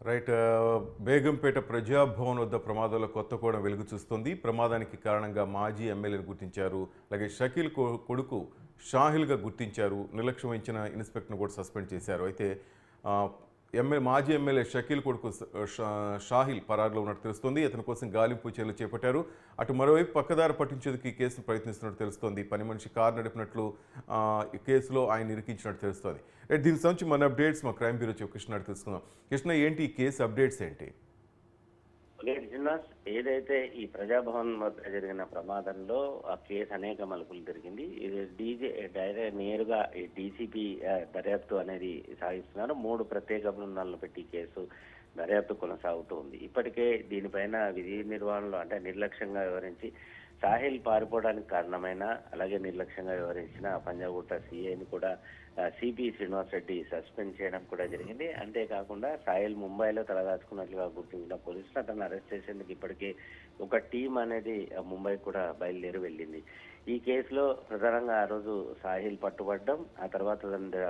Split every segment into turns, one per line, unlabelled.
Right. Begumpet Praja Bhavan వద్ద ప్రమాదంలో కొత్త కోణం వెలుగు చూస్తుంది. ప్రమాదానికి కారణంగా మాజీ ఎమ్మెల్యేను గుర్తించారు. అలాగే షకీల్ కొడుకు షాహిల్గా గుర్తించారు. నిర్లక్ష్యం వహించిన ఇన్స్పెక్టర్ను కూడా సస్పెండ్ చేశారు. అయితే మాజీ ఎమ్మెల్యే షకీల్ కొడుకు షాహిల్ పరారులో ఉన్నట్టు తెలుస్తోంది. అతని కోసం గాలింపు చర్యలు చేపట్టారు. అటు మరోవైపు పక్కదారి పట్టించేందుకు ఈ కేసును ప్రయత్నిస్తున్నట్టు తెలుస్తోంది. పని మనిషి కారు నడిపినట్లు ఈ కేసులో ఆయన ఇరికించినట్టు తెలుస్తోంది. దీనికి సంబంధించి మన అప్డేట్స్ మా క్రైమ్ బ్యూరో చీఫ్ కృష్ణ తెలుసుకుందాం. కృష్ణ, ఏంటి ఈ కేసు అప్డేట్స్ ఏంటి?
ఏదైతే ఈ ప్రజాభవన్ వద్ద జరిగిన ప్రమాదంలో ఆ కేసు అనేక మలుపులు తిరిగింది. ఇది నేరుగా ఈ డీసీపీ దర్యాప్తు అనేది సాగిస్తున్నారు. 3 ప్రత్యేక బృందాలను పెట్టి కేసు దర్యాప్తు కొనసాగుతూ ఉంది. ఇప్పటికే దీనిపైన విధి నిర్వహణలో అంటే నిర్లక్ష్యంగా వివరించి సాహిల్ పారిపోవడానికి కారణమైన అలాగే నిర్లక్ష్యంగా వ్యవహరించిన పంజాగుట్ట సిఐని కూడా సిపి శ్రీనివాస్ రెడ్డి సస్పెండ్ చేయడం కూడా జరిగింది. అంతేకాకుండా సాహిల్ ముంబైలో తలదాచుకున్నట్లుగా గుర్తించిన పోలీసులు అతను అరెస్ట్ చేసేందుకు ఇప్పటికే ఒక టీం అనేది ముంబై కూడా బయలుదేరి వెళ్ళింది. ఈ కేసులో ప్రధానంగా ఆ రోజు సాహిల్ పట్టుబడ్డం, ఆ తర్వాత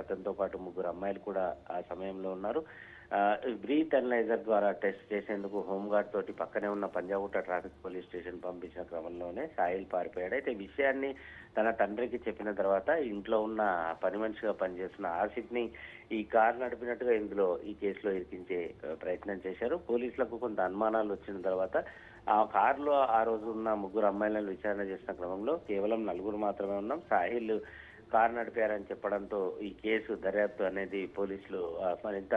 అతనితో పాటు 3 అమ్మాయిలు కూడా ఆ సమయంలో ఉన్నారు. బ్రీత్ అనలైజర్ ద్వారా టెస్ట్ చేసేందుకు హోంగార్డ్ తోటి పక్కనే ఉన్న పంజాగుట్ట ట్రాఫిక్ పోలీస్ స్టేషన్ పంపించిన క్రమంలోనే సాహిల్ పారిపోయాడు. అయితే విషయాన్ని తన తండ్రికి చెప్పిన తర్వాత ఇంట్లో ఉన్న పని మనిషిగా పనిచేస్తున్న ఆసిఫ్ని ఈ కారు నడిపినట్టుగా ఈ కేసులో ఇరికించే ప్రయత్నం చేశారు. పోలీసులకు కొంత అనుమానాలు వచ్చిన తర్వాత ఆ కారులో ఆ రోజు ఉన్న 3 అమ్మాయిలను విచారణ చేసిన క్రమంలో కేవలం 4 మాత్రమే ఉన్నాం, సాహిల్ కారు నడిపారని చెప్పడంతో ఈ కేసు దర్యాప్తు అనేది పోలీసులు మరింత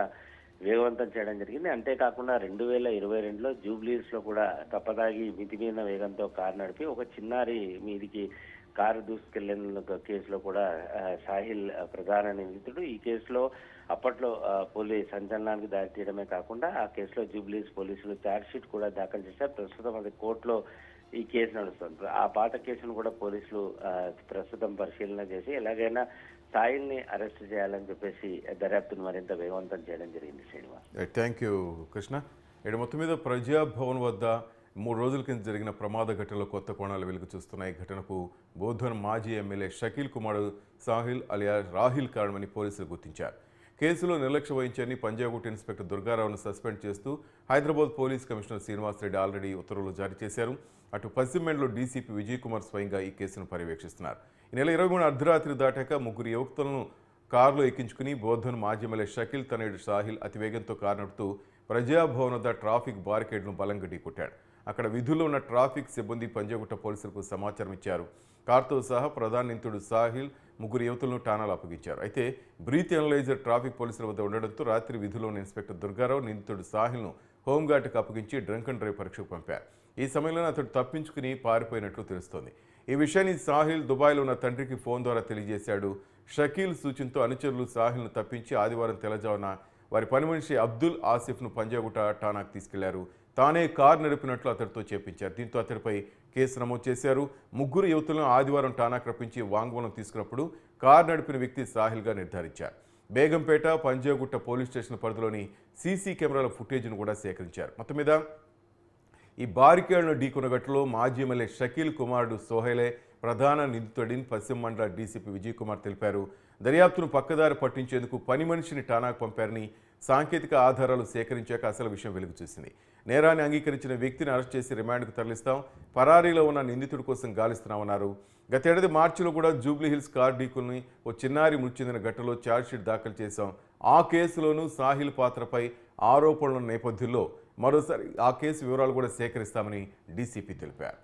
వేగవంతం చేయడం జరిగింది. అంతేకాకుండా 2022లో జూబ్లీస్ లో కూడా తప్పదాగి మితిమీరిన వేగంతో కారు నడిపి ఒక చిన్నారి మీదికి కారు దూసుకెళ్లిన కేసులో కూడా సాహిల్ ప్రధాన నిందితుడు. ఈ కేసులో అప్పట్లో పోలీస్ సంచలనానికి దారితీయడమే కాకుండా ఆ కేసులో జూబ్లీస్ పోలీసులు ఛార్జ్ షీట్ కూడా దాఖలు చేశారు. ప్రస్తుతం అది కోర్టులో ఈ కేసు నడుస్తుంది. ఆ పాత కేసును కూడా పోలీసులు ప్రస్తుతం పరిశీలన చేసి ఎలాగైనా సాహిల్ ని అరెస్ట్ చేయాలని చెప్పేసి దర్యాప్తును మరింత వేగవంతం చేయడం జరిగింది. Srinivas,
thank you Krishna. మొత్తం మీద ప్రజాభవన్ వద్ద 3 రోజుల కింద జరిగిన ప్రమాద ఘటనలో కొత్త కోణాలు వెలుగు చూస్తున్నాయి. ఘటనకు బోధన్ మాజీ ఎమ్మెల్యే షకీల్ కుమార్ సాహిల్ అలియా రాహిల్ కారణమని పోలీసులు గుర్తించారు. కేసులో నిర్లక్ష్యం వహించారని పంజాగుట్ట ఇన్స్పెక్టర్ దుర్గారావును సస్పెండ్ చేస్తూ Hyderabad police commissioner Srinivas Reddy already ఉత్తర్వులు జారీ చేశారు. అటు పశ్చిమలో డీసీపీ విజయ్ కుమార్ స్వయంగా ఈ కేసును పర్యవేక్షిస్తున్నారు. ఈ నెల 23 అర్ధరాత్రి దాటాక 3 యువకులను కారులో ఎక్కించుకుని బోధన్ మాజీ ఎమ్మెల్యే షకీల్ తనయుడు సాహిల్ అతివేగంతో కారు నడుపుతూ ప్రజాభవన్ వద్ద ట్రాఫిక్ బారికేడ్ను బలంగా ఢీకొట్టాడు. అక్కడ విధుల్లో ఉన్న ట్రాఫిక్ సిబ్బంది పంజాగుట్ట పోలీసులకు సమాచారం ఇచ్చారు. కారుతో సహా ప్రధాన నిందితుడు సాహిల్ 3 యువతులను ఠాణాలు అప్పగించారు. అయితే బ్రీత్ అనలైజర్ ట్రాఫిక్ పోలీసుల వద్ద ఉండడంతో రాత్రి విధుల్లో ఉన్న ఇన్స్పెక్టర్ దుర్గారావు నిందితుడు సాహిల్ను హోంగార్డుకు అప్పగించి డ్రంక్ అండ్ డ్రైవ్ పరీక్షకు పంపారు. ఈ సమయంలోనే అతడు తప్పించుకుని పారిపోయినట్లు తెలుస్తోంది. ఈ విషయాన్ని సాహిల్ దుబాయ్లో ఉన్న తండ్రికి ఫోన్ ద్వారా తెలియజేశాడు. షకీల్ సూచనతో అనుచరులు సాహిల్ను తప్పించి ఆదివారం తెల్లజామున వారి పని మనిషి అబ్దుల్ ఆసిఫ్ను పంజాగుట్ట ఠాణాకు తీసుకెళ్లారు. తానే కారు నడిపినట్లు అతడితో చెప్పించారు. దీంతో అతడిపై కేసు నమోదు చేశారు. 3 యువతులను ఆదివారం ఠాణాకు రప్పించి వాంగ్మూలం తీసుకున్నప్పుడు కారు నడిపిన వ్యక్తి సాహిల్గా నిర్ధారించారు. బేగంపేట పంజాగుట్ట పోలీస్ స్టేషన్ పరిధిలోని సీసీ కెమెరాల ఫుటేజ్ను కూడా సేకరించారు. మొత్తం మీద ఈ బారికేడ్ను ఢీకొన్న ఘటనలో మాజీ ఎమ్మెల్యే షకీల్ కుమారుడు సోహైలే ప్రధాన నిందితుడిని పశ్చిమ మండల డీసీపీ విజయ్ కుమార్ తెలిపారు. దర్యాప్తును పక్కదారి పట్టించేందుకు పని మనిషిని ఠాణాకు పంపారని, సాంకేతిక ఆధారాలు సేకరించాక అసలు విషయం వెలుగు చూసింది. నేరాన్ని అంగీకరించిన వ్యక్తిని అరెస్ట్ చేసి రిమాండ్కు తరలిస్తాం, పరారీలో ఉన్న నిందితుడి కోసం గాలిస్తున్నామన్నారు. గతేడాది మార్చిలో కూడా జూబ్లీహిల్స్ కార్ ఢీకుల్ని ఓ చిన్నారి మృతి చెందిన ఘటనలో ఛార్జ్షీట్ దాఖలు చేశాం. ఆ కేసులోనూ సాహిల్ పాత్రపై ఆరోపణల నేపథ్యంలో మరోసారి ఆ కేసు వివరాలు కూడా సేకరిస్తామని డీసీపీ తెలిపారు.